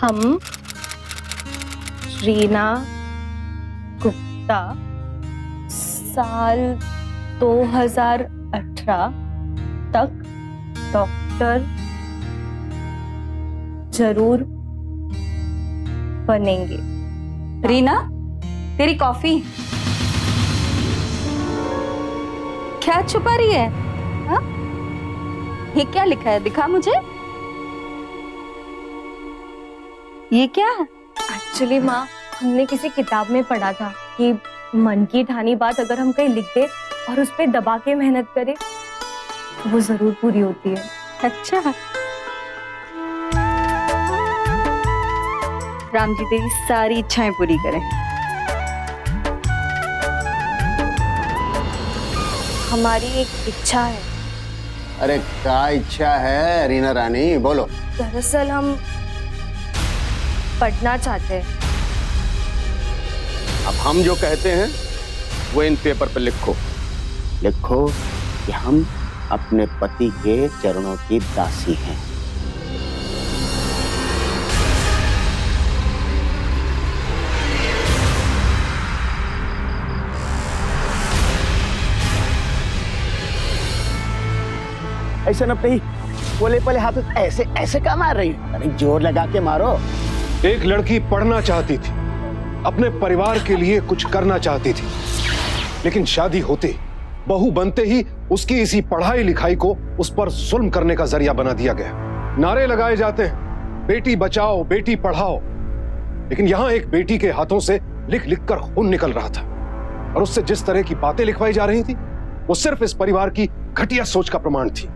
हम रीना गुप्ता साल 2018 तक डॉक्टर जरूर बनेंगे। रीना, तेरी कॉफी। क्या छुपा रही है? हाँ? ये क्या लिखा है? दिखा मुझे। ये क्या है? एक्चुअली माँ, हमने किसी किताब में पढ़ा था कि मन की ठानी बात अगर हम कहीं लिख दे और उस पे दबा के मेहनत करें तो वो जरूर पूरी होती है। अच्छा। राम जी तेरी सारी इच्छाएं पूरी करें। हमारी एक इच्छा है। अरे क्या इच्छा है रीना रानी, बोलो। दरअसल हम पढ़ना चाहते हैं। अब हम जो कहते हैं वो इन पेपर पर लिखो। लिखो कि हम अपने पति के चरणों की दासी हैं। ऐसा न नहीं, बोले पहले हाथ ऐसे ऐसे क्या मार रही? अरे जोर लगा के मारो। एक लड़की पढ़ना चाहती थी, अपने परिवार के लिए कुछ करना चाहती थी, लेकिन शादी होते, बहू बनते ही उसकी इसी पढ़ाई लिखाई को उस पर जुल्म करने का जरिया बना दिया गया। नारे लगाए जाते हैं, बेटी बचाओ, बेटी पढ़ाओ, लेकिन यहां एक बेटी के हाथों से लिख लिख कर खून निकल रहा था और उससे जिस तरह की बातें लिखवाई जा रही थी वो सिर्फ इस परिवार की घटिया सोच का प्रमाण थी।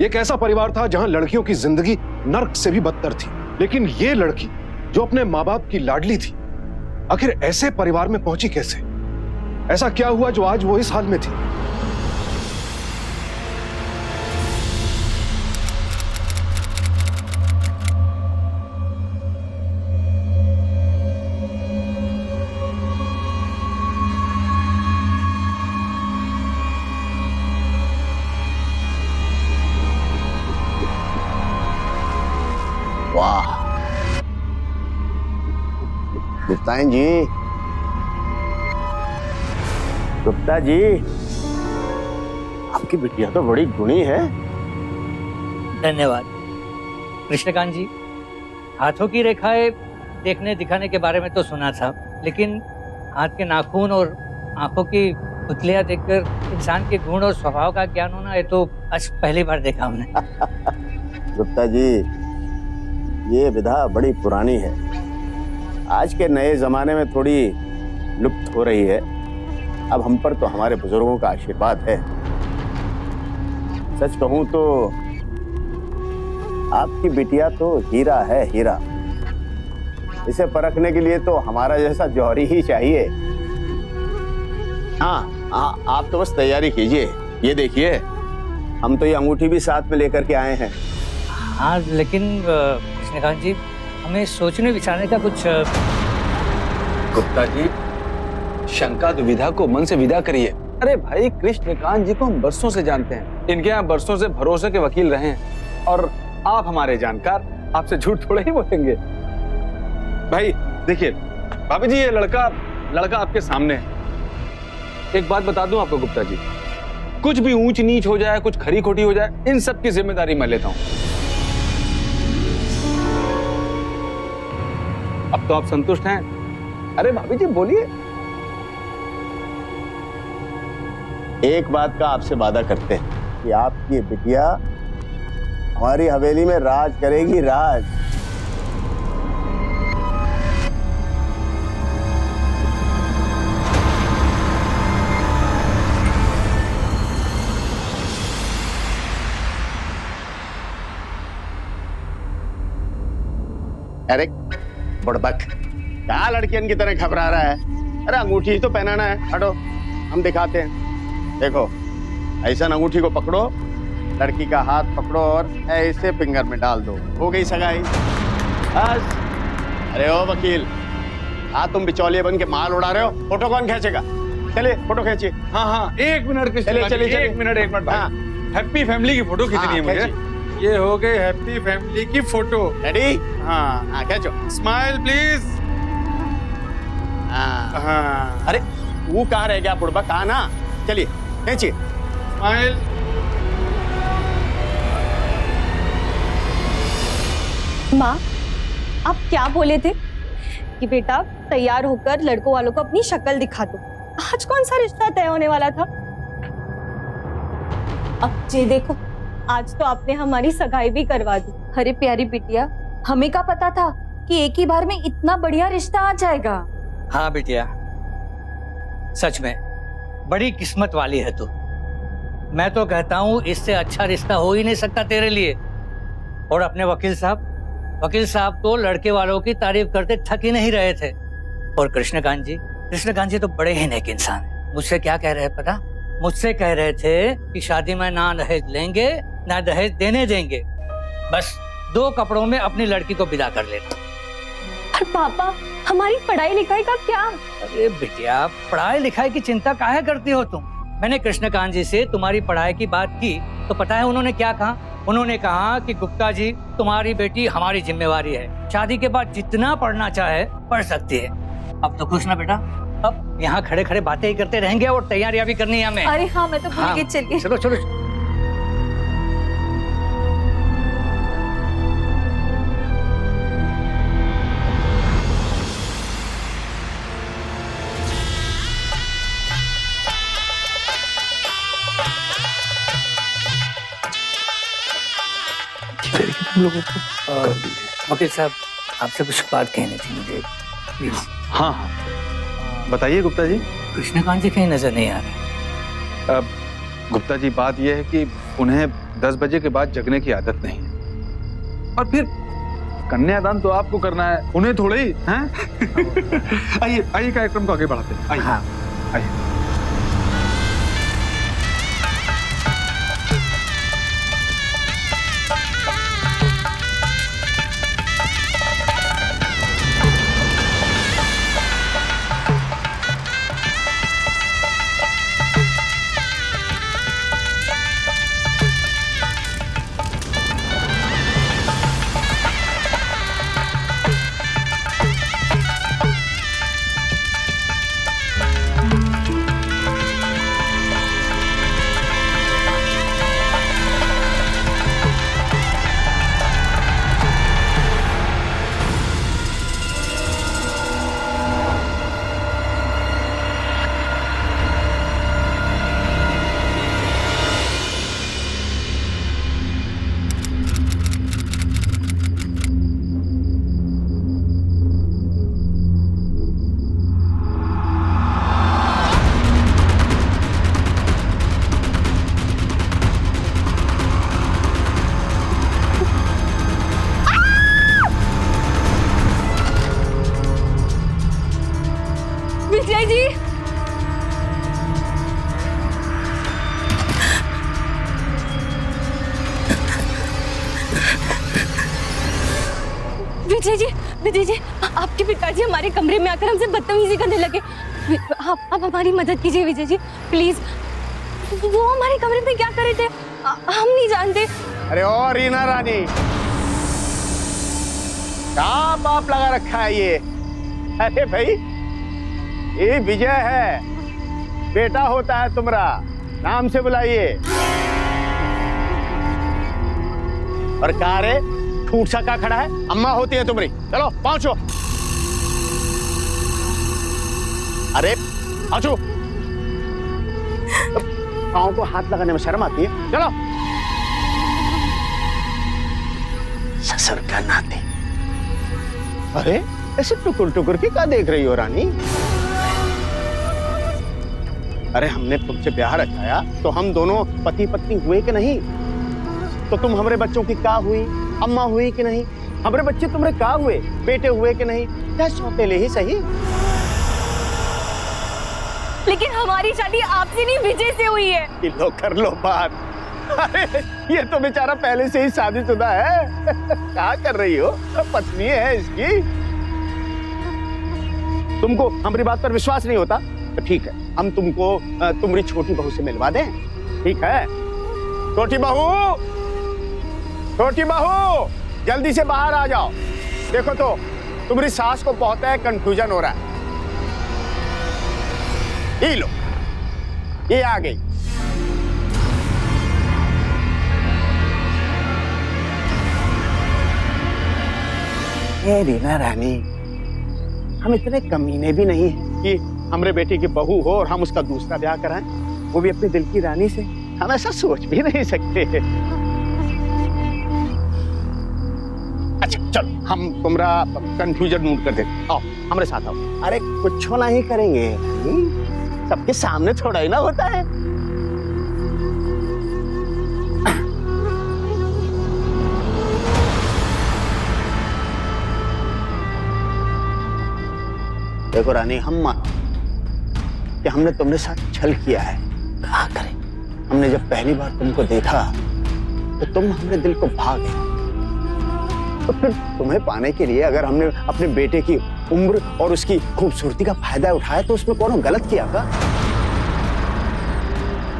एक ऐसा परिवार था जहां लड़कियों की जिंदगी नर्क से भी बदतर थी, लेकिन ये लड़की जो अपने माँ बाप की लाडली थी, आखिर ऐसे परिवार में पहुंची कैसे? ऐसा क्या हुआ जो आज वो इस हाल में थी? वाह गुप्ता जी, गुप्ता जी, आपकी बिटिया तो बड़ी गुणी है। धन्यवाद कृष्णकांत जी। हाथों की रेखाएं देखने दिखाने के बारे में तो सुना था, लेकिन हाथ के नाखून और आंखों की पुतलियां देखकर इंसान के गुण और स्वभाव का ज्ञान होना, ये तो आज पहली बार देखा हमने। गुप्ता जी, ये विधा बड़ी पुरानी है, आज के नए जमाने में थोड़ी लुप्त हो रही है। अब हम पर तो हमारे बुजुर्गों का आशीर्वाद है। सच कहूं तो आपकी बिटिया तो हीरा है, हीरा। इसे परखने के लिए तो हमारा जैसा जौहरी ही चाहिए। हाँ, आप तो बस तैयारी कीजिए। ये देखिए, हम तो ये अंगूठी भी साथ में लेकर के आए हैं। हाँ, लेकिन कृष्णकांत जी, हमें सोचने विचारने का कुछ। गुप्ता जी, शंका दुविधा को मन से विदा करिए। अरे भाई, कृष्णकांत जी को हम बरसों से जानते हैं, इनके यहाँ बरसों से भरोसे के वकील रहे हैं, और आप हमारे जानकार, आपसे झूठ थोड़ा ही बोलेंगे। भाई देखिए भाभी जी, ये लड़का आपके सामने है। एक बात बता दूं आपको गुप्ता जी, कुछ भी ऊंच नीच हो जाए, कुछ खरी खोटी हो जाए, इन सब की जिम्मेदारी मैं लेता हूं। अब तो आप संतुष्ट हैं? अरे भाभी जी बोलिए। एक बात का आपसे वादा करते हैं कि आपकी बिटिया हमारी हवेली में राज करेगी, राज। अरे बुड़बक, क्या लड़कियन की तरह घबरा रहा है? अरे अंगूठी ही तो पहनाना है, हटो हम दिखाते हैं। देखो, ऐसा अंगूठी को पकड़ो, लड़की का हाथ पकड़ो और ऐसे फिंगर में डाल दो, हो गई सगाई। बस। अरे ओ वकील, तुम बिचौलिए बन के माल उड़ा रहे हो, फोटो कौन खींचेगा? चले फोटो खींचिए। हाँ, एक मिनट के चलिए। एक मिनट। हाँ, हैप्पी फैमिली की फोटो खींचनी है मुझे। ये हो गई हैप्पी फैमिली की फोटो। रेडी? हाँ खींचो। Smile please. हाँ। अरे वो कहाँ रह गया बुढ़बा, कहा ना। चलिए खींचिए। स्माइल। माँ, आप क्या बोले थे कि बेटा तैयार होकर लड़कों वालों को अपनी शक्ल दिखा दो। आज कौन सा रिश्ता तय होने वाला था? अब जी देखो, आज तो आपने हमारी सगाई भी करवा दी। अरे प्यारी बिटिया, हमें क्या पता था कि एक ही बार में इतना बढ़िया रिश्ता आ जाएगा। हाँ बिटिया, सच में बड़ी किस्मत वाली है तू। मैं तो कहता हूँ इससे अच्छा रिश्ता हो ही नहीं सकता तेरे लिए। और अपने वकील साहब तो लड़के वालों की तारीफ करते थक ही नहीं रहे थे। और कृष्णकांत जी तो बड़े ही नेक इंसान है। मुझसे क्या कह रहे हैं पता? मुझसे कह रहे थे कि शादी में ना दहेज लेंगे ना दहेज देने देंगे, बस 2 कपड़ों में अपनी लड़की को विदा कर लेना। और पापा, हमारी पढ़ाई लिखाई का क्या? अरे बिटिया, पढ़ाई लिखाई की चिंता काहे करती हो तुम? मैंने कृष्णकांत जी से तुम्हारी पढ़ाई की बात की तो पता है उन्होंने क्या कहा? उन्होंने कहा कि गुप्ता जी, तुम्हारी बेटी हमारी जिम्मेवारी है, शादी के बाद जितना पढ़ना चाहे पढ़ सकती है। अब तो खुश ना बेटा? अब यहाँ खड़े खड़े बातें ही करते रहेंगे और तैयारियां भी करनी है हमें। अरे हाँ, मैं तो भूल गई। चलिए चलो चलो। वकील साहब, आपसे कुछ बात कहनी थी मुझे, प्लीज। हाँ हाँ, बताइए गुप्ता जी। कृष्णकांत जी कहीं नजर नहीं आ रहे। गुप्ता जी, बात यह है कि उन्हें 10 बजे के बाद जगने की आदत नहीं है। और फिर कन्यादान तो आपको करना है, उन्हें थोड़े ही हैं। आइए आइए, कार्यक्रम को आगे बढ़ाते हैं। आइए। हाँ आइए। विजय जी, विजय जी, आपके पिताजी हमारे कमरे में आकर हमसे बदतमीजी करने लगे। आप हमारी मदद कीजिए विजय जी, प्लीज। वो हमारे कमरे में क्या कर रहे थे हम नहीं जानते। अरे ओ रीना रानी, क्या बाप लगा रखा है ये? अरे भाई, ये विजय है, बेटा होता है तुम्हारा, नाम से बुलाइए। और कहा रे ठूठ सा का खड़ा है? अम्मा होती है तुम्हारी, चलो पहुंचो। अरे पहुंचो, पाँव को हाथ लगाने में शर्म आती है? चलो। ससुर का नाते। अरे ऐसे टुकुर टुकुर के क्या देख रही हो रानी? अरे हमने तुमसे ब्याह रचाया तो हम दोनों पति पत्नी हुए कि नहीं? तो तुम हमारे बच्चों की क्या हुई? अम्मा हुई कि नहीं? हमारे बच्चे तुम्हारे क्या हुए? बेटे हुए कि नहीं? क्या सौतेले ही सही। लेकिन हमारी शादी आपसे नहीं विजय से हुई है। लो कर लो बात। अरे ये तो बेचारा पहले से ही शादीशुदा है। क्या कर रही हो? पत्नी है इसकी। तुमको हमारी बात पर विश्वास नहीं होता तो ठीक है, हम तुमको तुम्हारी छोटी बहू से मिलवा दें। ठीक है छोटी बहू, छोटी बहू, जल्दी से बाहर आ जाओ। देखो तो तुम्हारी सास को बहुत है कंफ्यूजन हो रहा है। ये लो, ये आ गई। ए रीना रानी, हम इतने कमीने भी नहीं हैं कि हमारे बेटे की बहू हो और हम उसका दूसरा ब्याह कराएं, वो भी अपने दिल की रानी से। हम ऐसा सोच भी नहीं सकते। अच्छा चलो, हम तुम्हारा कंफ्यूजन दूर कर देते। आओ हमारे साथ आओ। अरे कुछ नहीं करेंगे, सबके सामने थोड़ा ही ना होता है। देखो रानी, हम मानो कि हमने तुम्हारे साथ छल किया है। क्या करें, हमने जब पहली बार तुमको देखा तो तुम हमारे दिल को भा गए। तो फिर तुम्हें पाने के लिए अगर हमने अपने बेटे की उम्र और उसकी खूबसूरती का फायदा उठाया तो उसमें कौन गलत किया का?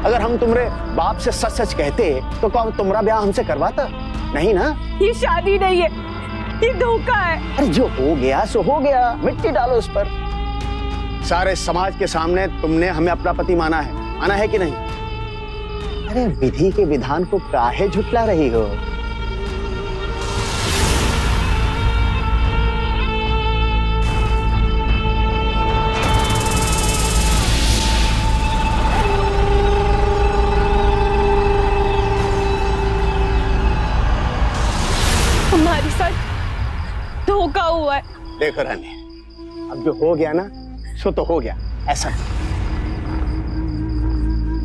अगर हम तुम्हारे बाप से सच सच कहते तो कौन तुम्हारा ब्याह हमसे करवाता? नहीं ना। ये शादी नहीं है, ये धोखा है। अरे जो हो गया सो हो गया, मिट्टी डालो उस पर। सारे समाज के सामने तुमने हमें अपना पति माना है कि नहीं? अरे विधि के विधान को काहे झुटला रही हो? हमारे साथ धोखा हुआ है। देखो रानी, अब जो हो गया ना सो तो हो गया। ऐसा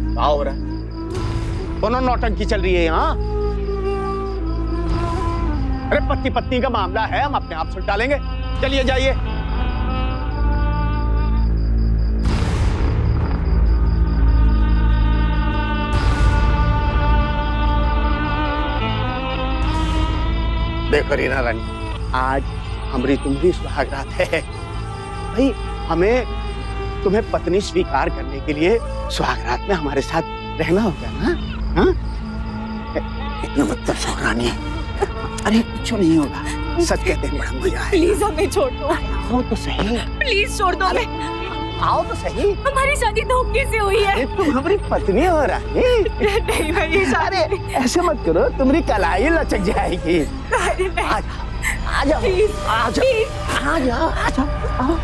क्या हो रहा है? दोनों नौटंकी चल रही है यहाँ। अरे पति पत्नी का मामला है, हम अपने आप सुलझा लेंगे। चलिए जाइए। देखो रीना रानी, आज हमारी तुम्हारी सुहागरात है भाई। हमें तुम्हें पत्नी स्वीकार करने के लिए सुहागरात में हमारे साथ रहना होगा ना? हाँ? इतना मतलब रानी, अरे कुछ नहीं होगा, सच कहते हैं, बड़ा मजा है। प्लीज हमें छोड़ दो। आओ तो सही, प्लीज छोड़ दो हमें। आओ तो सही। हमारी शादी धोखे से हुई है। तुम हमारी पत्नी हो रानी। नहीं भाई, ये अरे ऐसे मत करो, तुम्हारी कलाई लचक जाएगी। आ जाओ, आ जाओ, आ जाओ।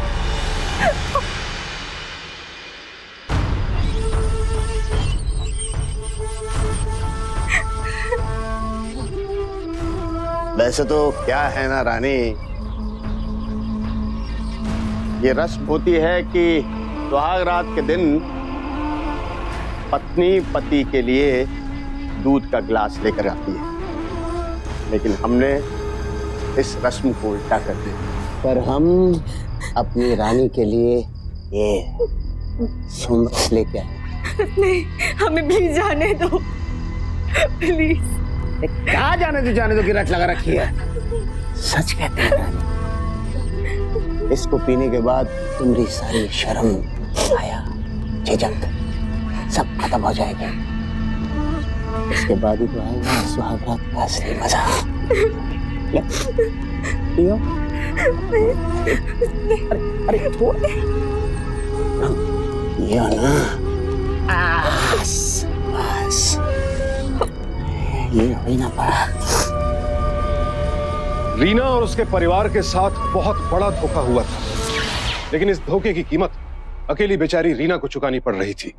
वैसे तो क्या है ना रानी, ये रस्म होती है कि सुहाग रात के दिन पत्नी पति के लिए दूध का गिलास लेकर आती है, लेकिन हमने इस रस्म को उल्टा कर दिया। पर हम अपनी रानी के लिए ये सुंदर लेके आए। नहीं, हमें प्लीज जाने दो, प्लीज। क्या जाने दो की रट लगा रखी है। सच कहते हैं रानी, इसको पीने के बाद तुम्हारी सारी शर्म, आया, झिझक सब खत्म हो जाएगा। इसके बाद ही तो आएगा सुहागरात का असली मजा। पियो। अरे थोड़ा पियो ना। बस ये हो ही ना पाया। रीना और उसके परिवार के साथ बहुत बड़ा धोखा हुआ था, लेकिन इस धोखे की कीमत अकेली बेचारी रीना को चुकानी पड़ रही थी।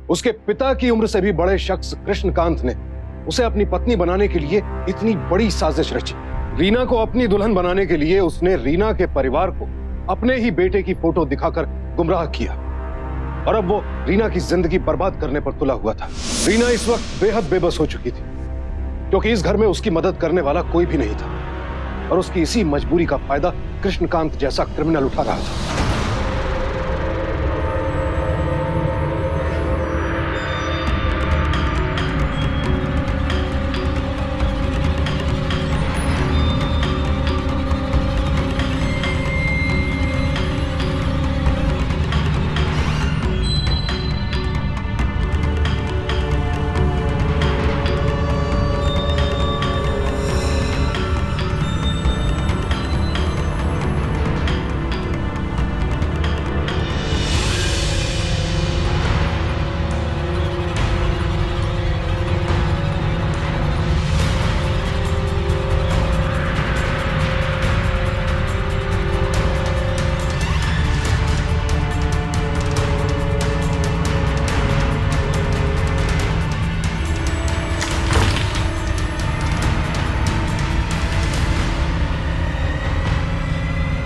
उसके पिता की उम्र से भी बड़े शख्स कृष्णकांत ने उसे अपनी पत्नी बनाने के लिए इतनी बड़ी साजिश रची। रीना को अपनी दुल्हन बनाने के लिए उसने रीना के परिवार को अपने ही बेटे की फोटो दिखाकर गुमराह किया, और अब वो रीना की जिंदगी बर्बाद करने पर तुला हुआ था। रीना इस वक्त बेहद बेबस हो चुकी थी, क्योंकि इस घर में उसकी मदद करने वाला कोई भी नहीं था, और उसकी इसी मजबूरी का फायदा कृष्णकांत जैसा क्रिमिनल उठा रहा था।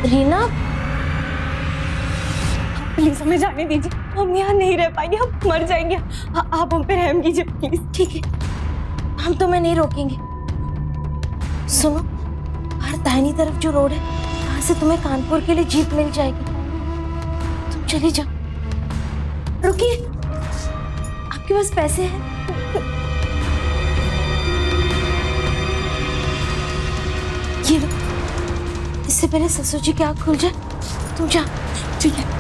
रीना, प्लीज हमें जाने दीजिए, हम यहाँ नहीं रह पाएंगे, हम मर जाएंगे। आप हम पे रहम कीजिए प्लीज। ठीक है, हम तुम्हें नहीं रोकेंगे। सुनो, हर दाहिनी तरफ जो रोड है, वहां से तुम्हें कानपुर के लिए जीप मिल जाएगी। तुम चली जाओ। रुकिए, आपके पास पैसे हैं? ये लो, इससे पहले ससुर जी की आँख खुल जाए तुम जाओ। ठीक है।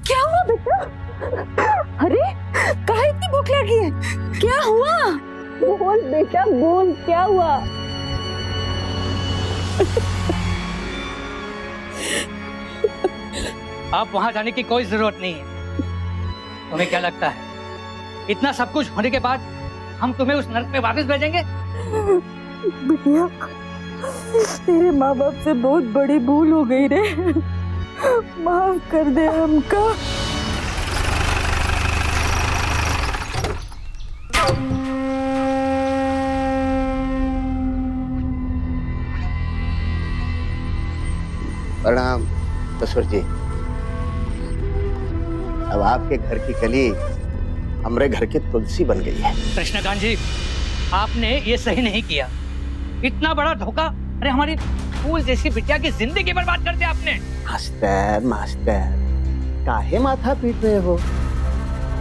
क्या हुआ बेटा? अरे कहाँ इतनी भूख लगी है? क्या हुआ? बोल बेटा बोल, क्या हुआ? अब वहां जाने की कोई जरूरत नहीं है। तुम्हें क्या लगता है इतना सब कुछ होने के बाद हम तुम्हें उस नर्क में वापस भेजेंगे? बिटिया, तेरे माँ बाप से बहुत बड़ी भूल हो गई रे, माफ कर दे हमका। प्रणाम ससुर जी। अब आपके घर की कली हमारे घर की तुलसी बन गई है। कृष्णकांत जी, आपने ये सही नहीं किया। इतना बड़ा धोखा, अरे हमारी फूल जैसी बिटिया की जिंदगी बर्बाद कर दिया आपने। मास्टर मास्टर, काहे माथा पीट रहे हो?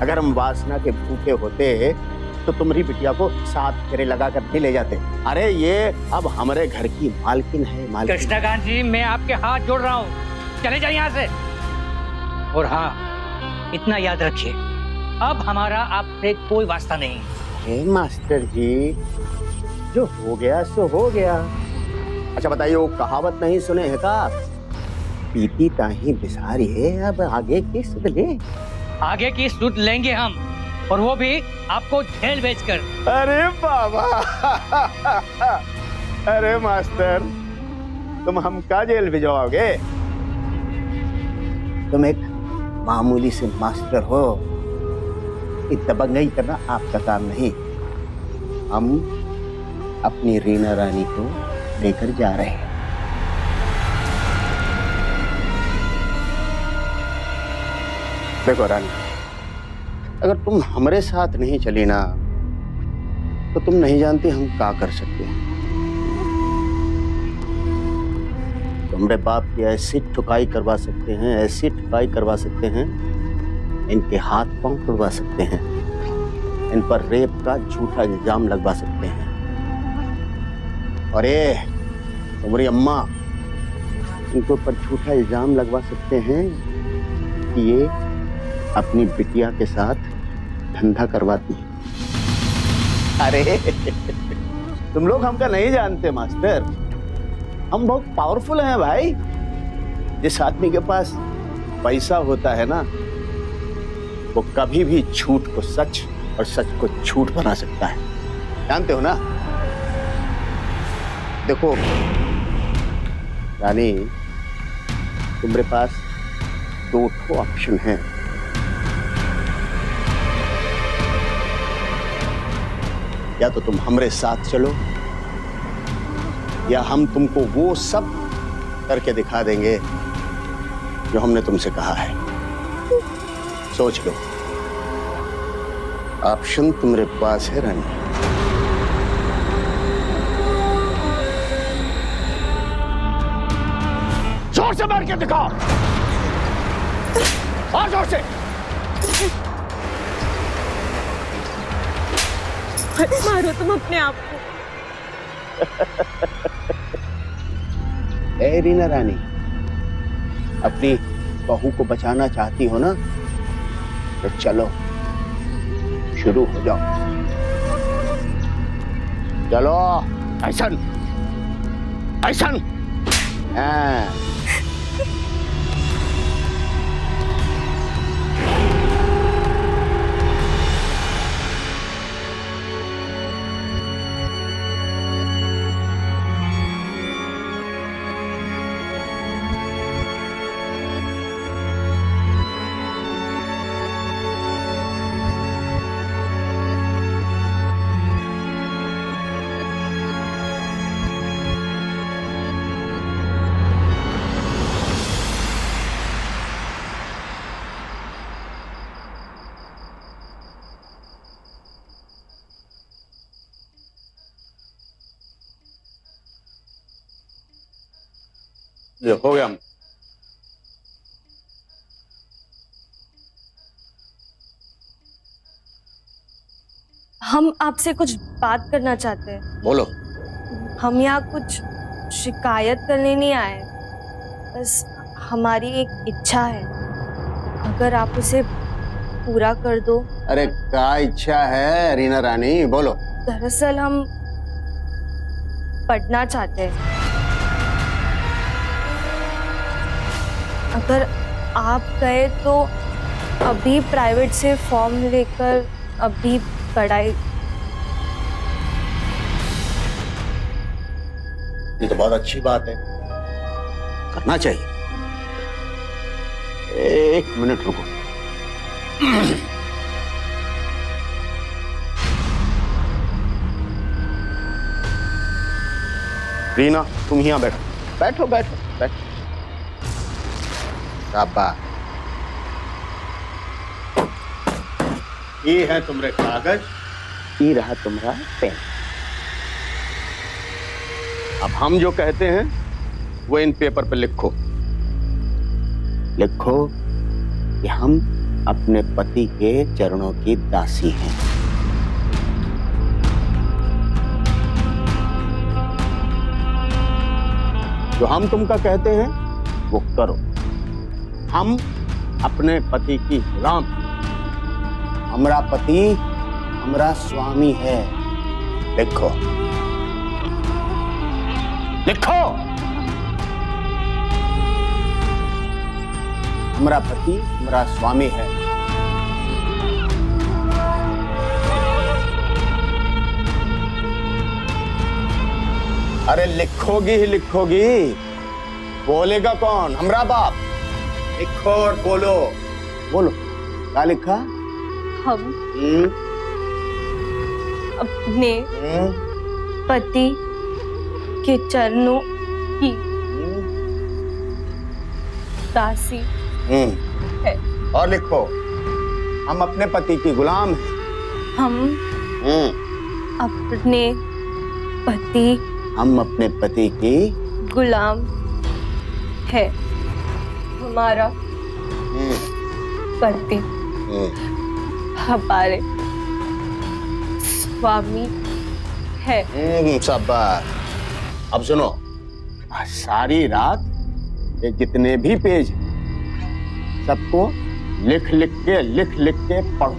अगर हम वासना के भूखे होते तो तुम्हारी बिटिया को 7 फेरे लगा कर नहीं ले जाते। अरे ये अब हमारे घर की मालकिन है, मालकिन। कृष्णकांत जी, मैं आपके हाथ जोड़ रहा हूँ, चले जाइए यहाँ से। और हाँ, इतना याद रखिए, अब हमारा आपसे कोई वास्ता नहीं। हे मास्टर जी, जो हो गया सो हो गया। अच्छा बताइए, वो कहावत नहीं सुने हैं का? पीती ताही बिसारी है, अब आगे की सुध ले। आगे की सुध लेंगे हम, और वो भी आपको जेल भेजकर। अरे बाबा अरे मास्टर, तुम हमका जेल भिजवाओगे? तुम एक मामूली से मास्टर हो, दबंगई करना आपका काम नहीं। हम अपनी रीना रानी को लेकर जा रहे हैं। देखो रानी, अगर तुम हमारे साथ नहीं चली ना, तो तुम नहीं जानती हम क्या कर सकते हैं। तुम्हारे बाप की ऐसी ठुकाई करवा सकते हैं, ऐसी ठुकाई करवा सकते हैं, इनके हाथ पांव तोड़वा सकते हैं, इन पर रेप का झूठा इल्जाम लगवा सकते हैं। और ये तुम्हारी अम्मा, इनके ऊपर झूठा इल्जाम लगवा सकते हैं कि ये अपनी बिटिया के साथ धंधा करवाती है। अरे तुम लोग हमका नहीं जानते मास्टर, हम बहुत पावरफुल हैं भाई। जिस आदमी के पास पैसा होता है ना, वो कभी भी झूठ को सच और सच को झूठ बना सकता है, जानते हो ना? देखो रानी, तुम्हारे पास 2 ऑप्शन हैं। या तो तुम हमारे साथ चलो, या हम तुमको वो सब करके दिखा देंगे जो हमने तुमसे कहा है। सोच लो, ऑप्शन तुम्हारे पास है रानी। जोर से मार के दिखाओ, और जोर से। मारो तुम अपने आप को। ए रीना रानी, अपनी बहू को बचाना चाहती हो ना, तो चलो शुरू हो जाओ। चलो, ऐसन ऐसन। हाँ। ये हो गया। हम आपसे कुछ बात करना चाहते हैं। बोलो। हम यहाँ कुछ शिकायत करने नहीं आए, बस हमारी एक इच्छा है, अगर आप उसे पूरा कर दो। अरे क्या इच्छा है रीना रानी, बोलो। दरअसल हम पढ़ना चाहते हैं, अगर आप गए तो अभी प्राइवेट से फॉर्म लेकर अभी पढ़ाई। ये तो बहुत अच्छी बात है, करना चाहिए। एक मिनट रुको। रीना तुम यहाँ बैठो, बैठो बैठो बैठो। शाबाश। ये है तुम्हारे कागज, ये रहा तुम्हारा पेन। अब हम जो कहते हैं वो इन पेपर पे लिखो। लिखो कि हम अपने पति के चरणों की दासी हैं। जो हम तुमका कहते हैं वो करो। हम अपने पति की गुलाम। हमारा पति हमारा स्वामी है। लिखो लिखो। हमारा पति हमारा स्वामी है। अरे लिखोगी ही लिखोगी, बोलेगा कौन? हमारा बाप। लिखो और बोलो। बोलो क्या लिखा? हम अपने पति के चरणों की दासी है। और लिखो, हम अपने पति की गुलाम हैं। हम अपने पति हम अपने पति की गुलाम है। हमारा पति हमारे स्वामी है। शाबाश। अब सुनो, आज सारी रात ये जितने भी पेज सबको लिख लिख के पढ़ो।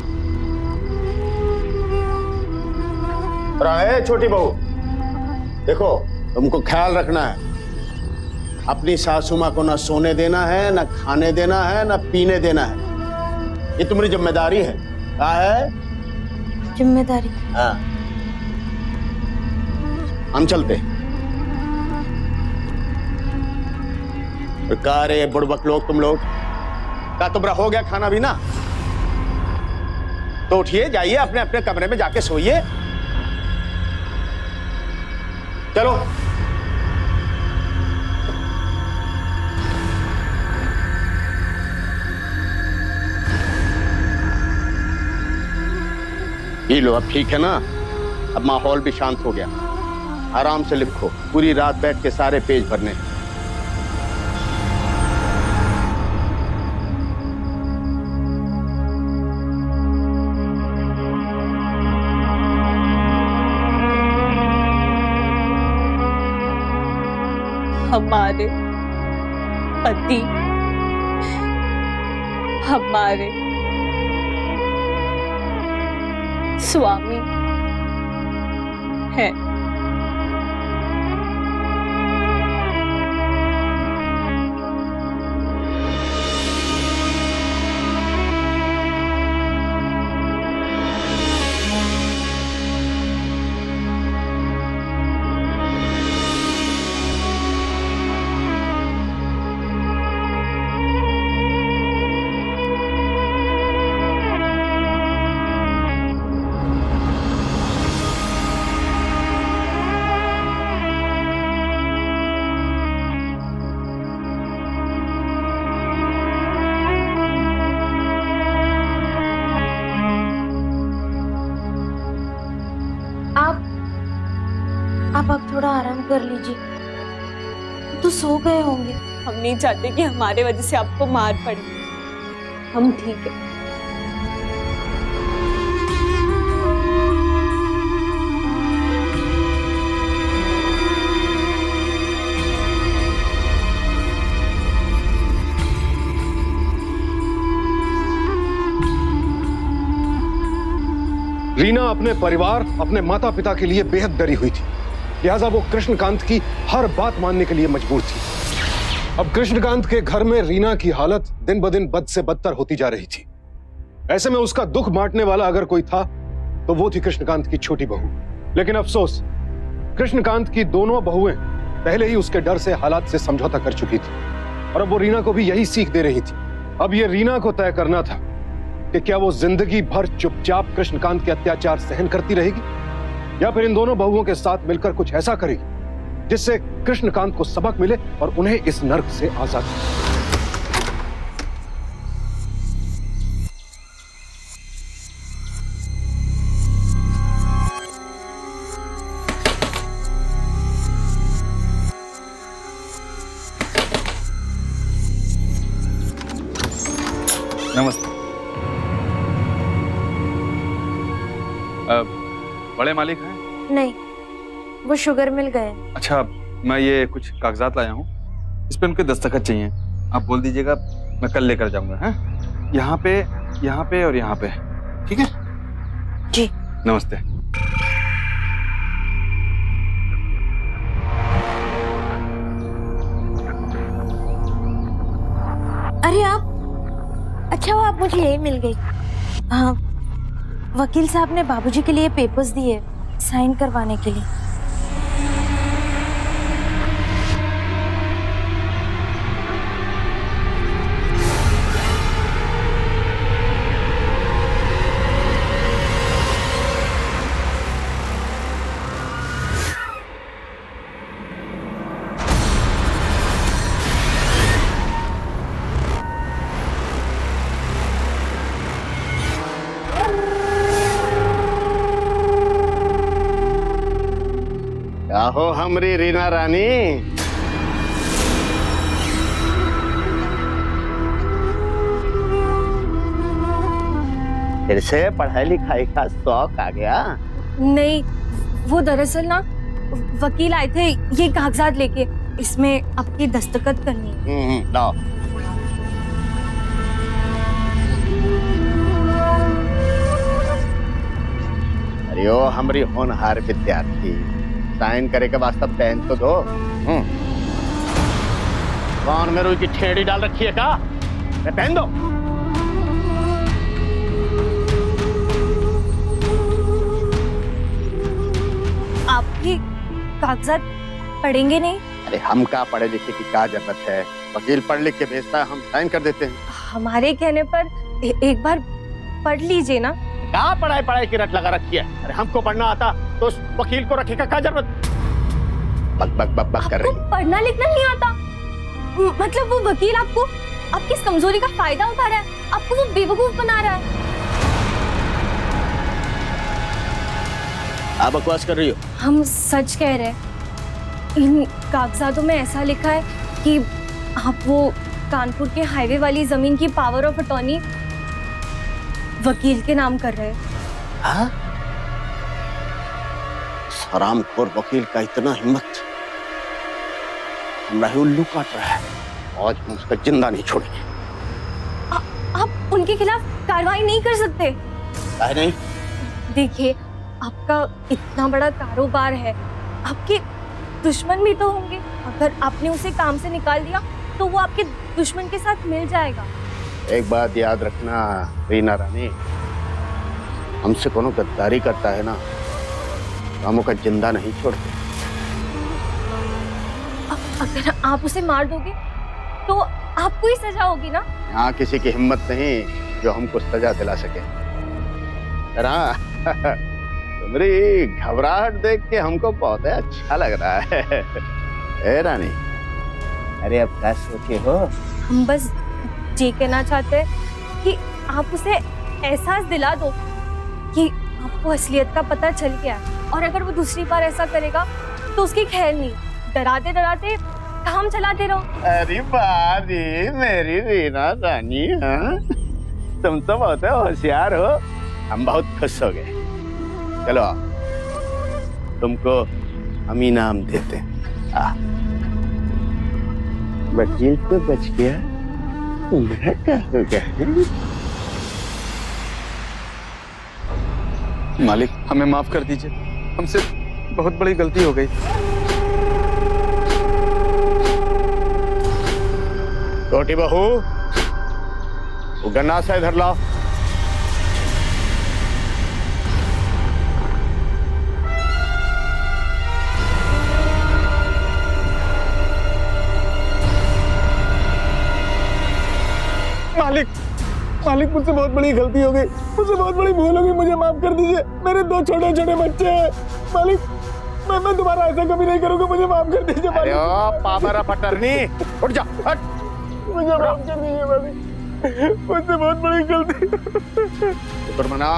छोटी बहू देखो, तुमको ख्याल रखना है। अपनी सासू माँ को ना सोने देना है, ना खाने देना है, ना पीने देना है। ये तुम्हारी जिम्मेदारी है। क्या है? जिम्मेदारी। हाँ, हम चलते। क्या रे बुड़बक लोग, तुम लोग क्या तुम्हारा हो गया खाना भी ना? तो उठिए, जाइए अपने अपने कमरे में जाके सोइए। चलो। ये लो, अब ठीक है ना? अब माहौल भी शांत हो गया। आराम से लिखो, पूरी रात बैठ के सारे पेज भरने। हमारे पति हमारे स्वामी है। आप थोड़ा आराम कर लीजिए। तो तो सो गए होंगे। हम नहीं चाहते कि हमारे वजह से आपको मार पड़े। हम ठीक है। रीना अपने परिवार, अपने माता पिता के लिए बेहद डरी हुई थी, लिहाजा वो कृष्णकांत की हर बात मानने के लिए मजबूर थी। अब कृष्णकांत के घर में रीना की हालत दिन ब दिन बद से बदतर होती जा रही थी। ऐसे में उसका दुख बांटने वाला अगर कोई था तो वो थी कृष्णकांत की छोटी बहू। लेकिन अफसोस, कृष्णकांत की दोनों बहुएं पहले ही उसके डर से हालात से समझौता कर चुकी थी और अब वो रीना को भी यही सीख दे रही थी। अब ये रीना को तय करना था कि क्या वो जिंदगी भर चुपचाप कृष्णकांत के अत्याचार सहन करती रहेगी या फिर इन दोनों बहुओं के साथ मिलकर कुछ ऐसा करेगी जिससे कृष्णकांत को सबक मिले और उन्हें इस नर्क से आजाद करे। नमस्ते। बड़े मालिक हैं? नहीं, वो शुगर मिल गए। अच्छा, मैं ये कुछ कागजात लाया हूँ, इस पे उनके दस्तखत चाहिए। आप बोल दीजिएगा, मैं कल लेकर जाऊंगा। हैं? यहाँ पे और यहाँ पे, ठीक है? जी। नमस्ते। अरे आप, अच्छा वो आप मुझे यही मिल गई। हाँ, वकील साहब ने बाबूजी के लिए पेपर्स दिए साइन करवाने के लिए। हो हमरी रीना रानी, फिर से पढ़ाई लिखाई का शौक आ गया? नहीं, वो दरअसल ना वकील आए थे ये कागजात लेके, इसमें आपकी दस्तखत करनी है। लाओ। अरे ओ हमरी होनहार विद्यार्थी, साइन करे के वास्ते पेन तो दो। कौन में रुई की ठेड़ी डाल रखी है का? पेन दो। आपकी कागजात पढ़ेंगे नहीं? अरे हम का पढ़े लिखे की क्या जरूरत है? वकील पढ़ लिख के भेजता है, हम साइन कर देते हैं। हमारे कहने पर एक बार पढ़ लीजिए ना। क्या पढ़ाई की रट लगा रखी है? अरे हमको पढ़ना आता तो उस वकील को रखेगा क्या जरूरत? बक बक बक बक कर रही है। पढ़ना लिखना नहीं आता मतलब वो वकील आपको आपकी इस कमजोरी का फायदा उठा रहा है, आपको वो बेवकूफ बना रहा है। आप बकवास कर रही हो। हम सच कह रहे हैं। इन कागजातों में ऐसा लिखा है कि आप वो कानपुर के हाईवे वाली जमीन की पावर ऑफ अटॉर्नी वकील के नाम कर रहे हैं। हाँ? हरामखोर वकील का इतना हिम्मत, हमरा ही उल्लू काट रहा है। आज हम उसका जिंदा नहीं छोड़ेंगे। आप उनके खिलाफ कार्रवाई नहीं कर सकते। नहीं? देखिए, आपका इतना बड़ा कारोबार है, आपके दुश्मन भी तो होंगे। अगर आपने उसे काम से निकाल दिया तो वो आपके दुश्मन के साथ मिल जाएगा। एक बात याद रखना रीना रानी, हमसे कोनो गद्दारी करता है ना, हमों का जिंदा नहीं छोड़ते। अगर आप उसे मार दोगे तो आपको ही सजा होगी ना। यहाँ किसी की हिम्मत नहीं जो हमको सजा दिला सके। तुम्हारी घबराहट देख के हमको बहुत अच्छा लग रहा है। ए रानी, अरे अब क्या सोचे हो? हम बस ये कहना चाहते हैं कि आप उसे एहसास दिला दो कि आपको असलियत का पता चल गया है, और अगर वो दूसरी बार ऐसा करेगा तो उसकी खैर नहीं। डराते डराते काम चलाते रहो। अरे बारी मेरी रीना रानी, हाँ तुम तो बहुत होशियार हो, हम बहुत खुश हो गए। चलो तुमको हम इनाम देते हैं। वकील तो बच गया, मैं क्या हो गया। मालिक हमें माफ कर दीजिए, हमसे बहुत बड़ी गलती हो गई। छोटी बहू, वो गन्ना से इधर लाओ। मालिक मालिक मुझसे बहुत बड़ी गलती हो गई, मुझसे बहुत बड़ी भूल हो गई, मुझे माफ कर दीजिए। मेरे 2 छोटे छोटे बच्चे हैं मालिक, मैं दोबारा ऐसा कभी नहीं करूंगा, मुझे माफ कर दीजिए मालिक। अरे ओ पामरा पटरनी, उठ जा, हट। मुझे माफ कर दीजिए मालिक, मुझसे बहुत बड़ी गलती। शुक्रमना,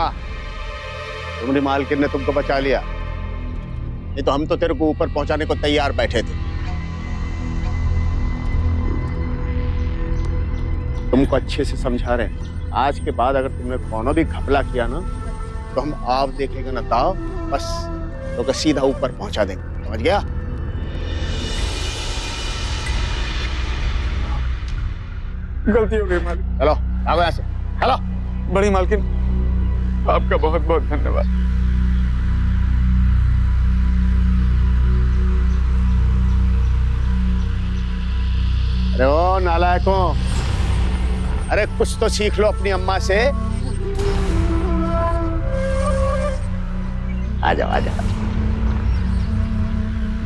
तुम्हारी मालकिन ने तुमको बचा लिया, नहीं तो हम तो तेरे को ऊपर पहुंचाने को तैयार बैठे थे। तुमको अच्छे से समझा रहे हैं, आज के बाद अगर तुमने कोनो भी घपला किया ना, तो हम आप देखेंगे ना ताव, बस तो सीधा ऊपर पहुंचा देंगे, समझ गया। गलती हो गई मालिक। चलो भागो यहाँ से, चलो। बड़ी मालकिन, आपका बहुत बहुत धन्यवाद। अरे ओ नालायकों, अरे कुछ तो सीख लो अपनी अम्मा से। आ जाओ आ जाओ,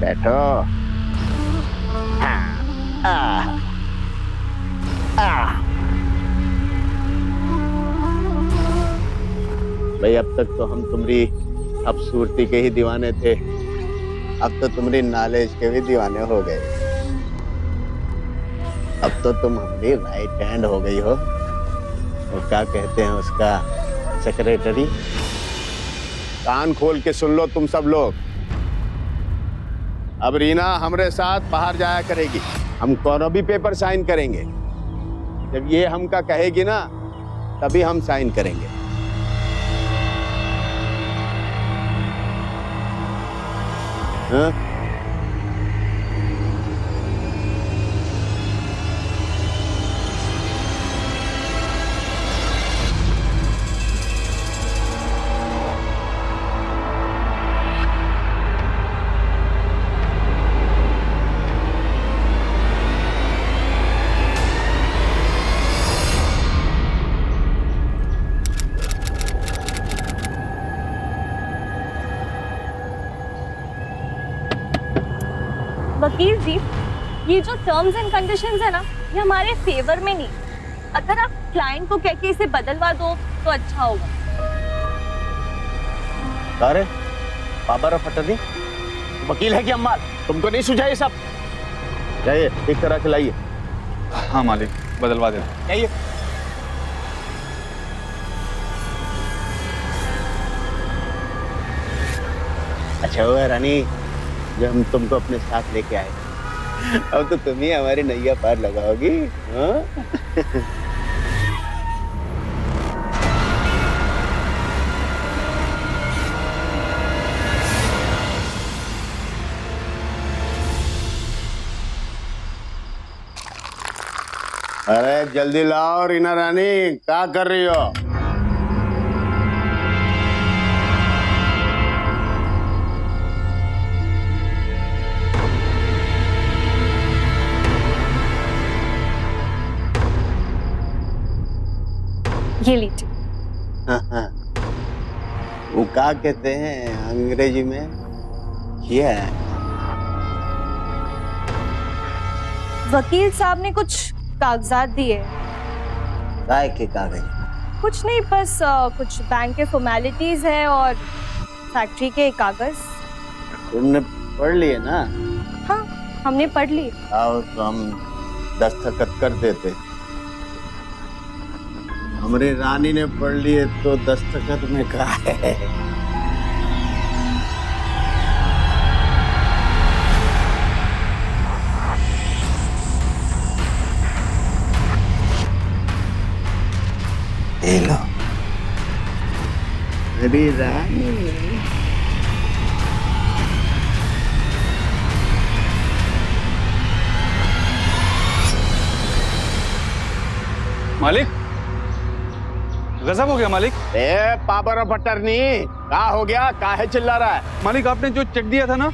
बैठो। भाई अब तक तो हम तुम्हारी खूबसूरती के ही दीवाने थे, अब तो तुम्हारी नॉलेज के भी दीवाने हो गए। अब तो तुम हमारी राइट हैंड हो गई हो, और क्या कहते हैं उसका, सेक्रेटरी। कान खोल के सुन लो तुम सब लोग, अब रीना हमारे साथ बाहर जाया करेगी, हम कोनो भी पेपर साइन करेंगे, जब ये हमका कहेगी ना तभी हम साइन करेंगे। हाँ? वकील जी, ये जो टर्म्स एंड कंडीशंस है ना, ये हमारे फेवर में नहीं। अगर आप क्लाइंट को कह के इसे बदलवा दो तो अच्छा होगा। अरे बाबा फटनी वकील है कि अम्मा, तुमको नहीं सुझा ये सब? जाइए ठीक करा के लाइए। हाँ मालिक, बदलवा दे। जाइए। अच्छा हुआ रानी जो हम तुमको अपने साथ लेके आए, अब तो तुम ही हमारी नैया पार लगाओगी। हाँ? अरे जल्दी लाओ रीना रानी, क्या कर रही हो? ये लीजिए। वो क्या कहते हैं अंग्रेजी में? ये वकील साहब ने कुछ कागजात दिए। काय के कागज? कुछ नहीं, बस कुछ बैंक के फॉर्मेलिटीज है और फैक्ट्री के कागज। तुमने पढ़ लिए ना? हाँ, हमने पढ़ लिए। आओ तो हम दस्तखत कर देते। हमारी रानी ने पढ़ लिए तो दस्तखत में कहा है। ये लो मेरी रानी। मालिक, गजब हो गया मालिक। ए पाबर बटरनी, क्या हो गया? काहे चिल्ला रहा है? मालिक, आपने जो चेक दिया था ना,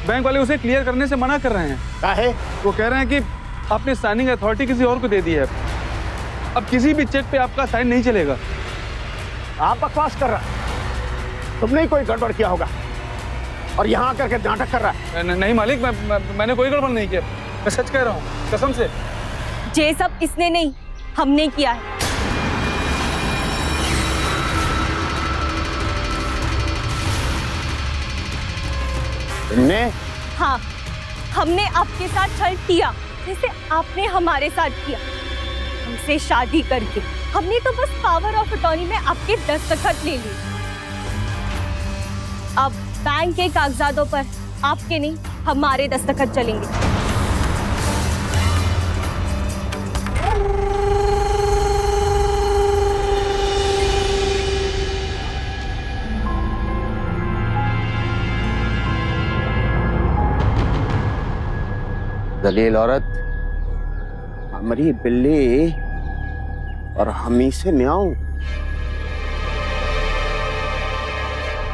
बैंक वाले उसे क्लियर करने से मना कर रहे हैं। काहे? वो कह रहे हैं कि आपने साइनिंग अथॉरिटी किसी और को दे दी है। अब किसी भी चेक पे आपका साइन नहीं चलेगा। आप बकवास कर रहा है, तुमने ही कोई गड़बड़ किया होगा और यहाँ आकर के नाटक कर रहा है। नहीं मालिक, मैंने कोई गड़बड़ नहीं किया, मैं सच कह रहा हूँ, कसम से। ये सब इसने नहीं, हमने किया है। तुमने? हाँ, हमने आपके साथ छल किया जैसे आपने हमारे साथ किया। हमसे शादी करके हमने तो बस पावर ऑफ अटॉर्नी में आपके दस्तखत ले लिए। अब बैंक के कागजातों पर आपके नहीं, हमारे दस्तखत चलेंगे। दलील औरत, हमारी बिल्ली और हमी से म्याऊं,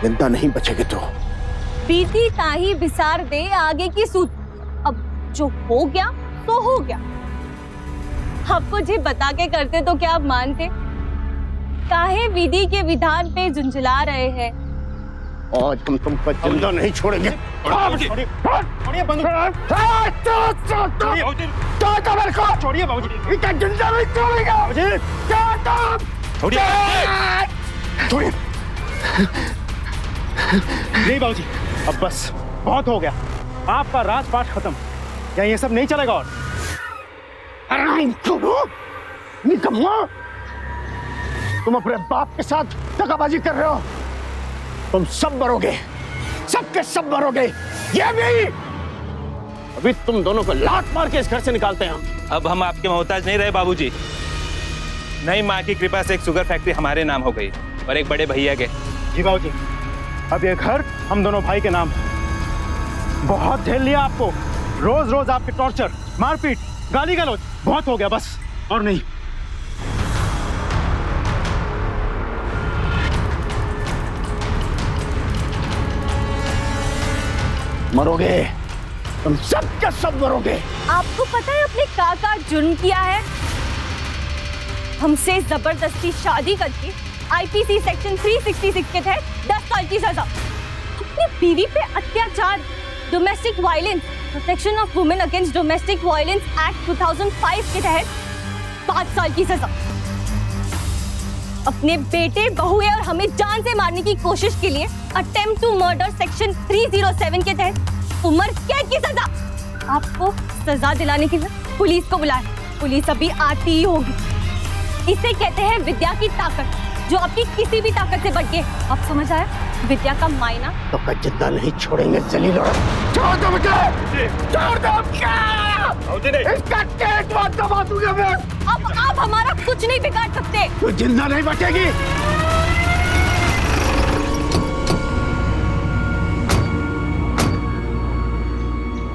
जिंदा नहीं बचेगी तो। बीती ताही बिसार दे आगे की सूत। अब जो हो गया तो हो गया। आपको जी बता के करते तो क्या आप मानते? काहे विधि के विधान पे झुंझला रहे हैं? आज हम तुमको जिंदा नहीं छोड़ेंगे। छोड़िए बंदूक, छोड़िए बाबूजी, जिंदा नहीं छोड़ेगा। छोड़िए, छोड़िए। नहीं बाबूजी, अब बस बहुत हो गया। आपका राजपाट खत्म, क्या ये सब नहीं चलेगा? और निकम्मा, तुम अपने बाप के साथ दगाबाजी कर रहे हो। तुम सब मरोगे, सबके सब मरोगे, ये भी। अभी तुम दोनों को लात मार के इस घर से निकालते हैं हम। अब हम आपके मोहताज नहीं रहे बाबूजी। नई माँ की कृपा से एक शुगर फैक्ट्री हमारे नाम हो गई और एक बड़े भैया के। जी बाबूजी, अब ये घर हम दोनों भाई के नाम। बहुत झेल लिया आपको, रोज रोज आपके टॉर्चर, मारपीट, गाली गलौज, बहुत हो गया बस, और नहीं। मरोगे, तुम सब के सब मरोगे। आपको पता है अपने काका जुर्म किया है? हमसे जबरदस्ती शादी करके आईपीसी सेक्शन 366 के तहत 10 साल की सजा, अपनी बीवी पे अत्याचार, domestic violence, protection of women against domestic violence act 2005 के तहत 5 साल की सजा, अपने बेटे, बहू और हमें जान से मारने की कोशिश के लिए अटेम्प्ट टू मर्डर सेक्शन 307 के तहत उम्र कैद की सजा। आपको सजा दिलाने के लिए पुलिस को बुलाया, पुलिस अभी आती ही होगी। इसे कहते हैं विद्या की ताकत, जो आपकी किसी भी ताकत से बढ़ के। आप समझ आया विद्या का मायना? तो का जिंदा नहीं छोड़ेंगे जलील औरत। छोड़ दो मुझे, छोड़ दो। इसका केस मत दबा दूंगा मैं। अब आप हमारा कुछ नहीं बिगाड़ सकते। तू जिंदा नहीं बचेगी।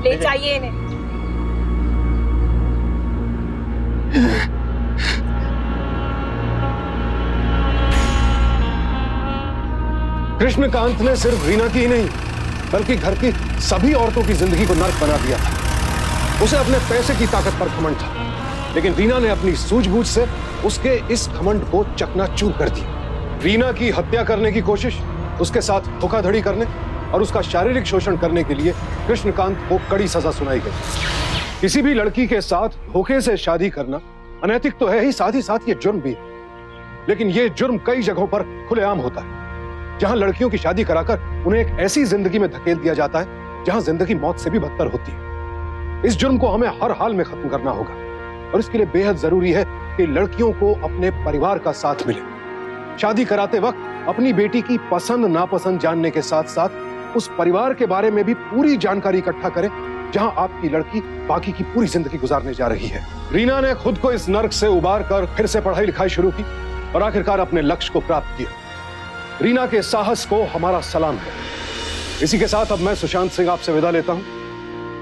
ले जाइए इन्हें। कृष्णकांत ने सिर्फ रीना की ही नहीं बल्कि घर की सभी औरतों की जिंदगी को नर्क बना दिया था। उसे अपने पैसे की ताकत पर घमंड था, लेकिन रीना ने अपनी सूझबूझ से उसके इस घमंड को चकनाचूर कर दिया। रीना की हत्या करने की कोशिश, उसके साथ धोखाधड़ी करने और उसका शारीरिक शोषण करने के लिए कृष्णकांत को कड़ी सजा सुनाई गई। किसी भी लड़की के साथ धोखे से शादी करना अनैतिक तो है ही, साथ ही साथ ये जुर्म भी। लेकिन ये जुर्म कई जगहों पर खुलेआम होता है, जहां लड़कियों की शादी कराकर उन्हें एक ऐसी जिंदगी में धकेल दिया जाता है जहां जिंदगी मौत से भी बदतर होती है। इस जुर्म को हमें हर हाल में खत्म करना होगा और इसके लिए बेहद जरूरी है कि लड़कियों को अपने परिवार का साथ मिले। शादी कराते वक्त अपनी बेटी की पसंद नापसंद जानने के साथ साथ उस परिवार के बारे में भी पूरी जानकारी इकट्ठा करें जहां आपकी लड़की बाकी की पूरी जिंदगी गुजारने जा रही है। रीना ने खुद को इस नर्क से उबार कर फिर से पढ़ाई लिखाई शुरू की और आखिरकार अपने लक्ष्य को प्राप्त किया। रीना के साहस को हमारा सलाम है। इसी के साथ अब मैं सुशांत सिंह आपसे विदा लेता हूं।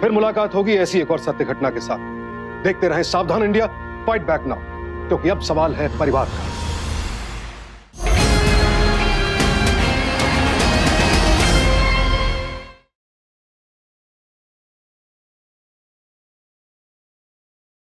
फिर मुलाकात होगी ऐसी एक और सत्य घटना के साथ। देखते रहें सावधान इंडिया, फाइट बैक नाउ, क्योंकि अब सवाल है परिवार का।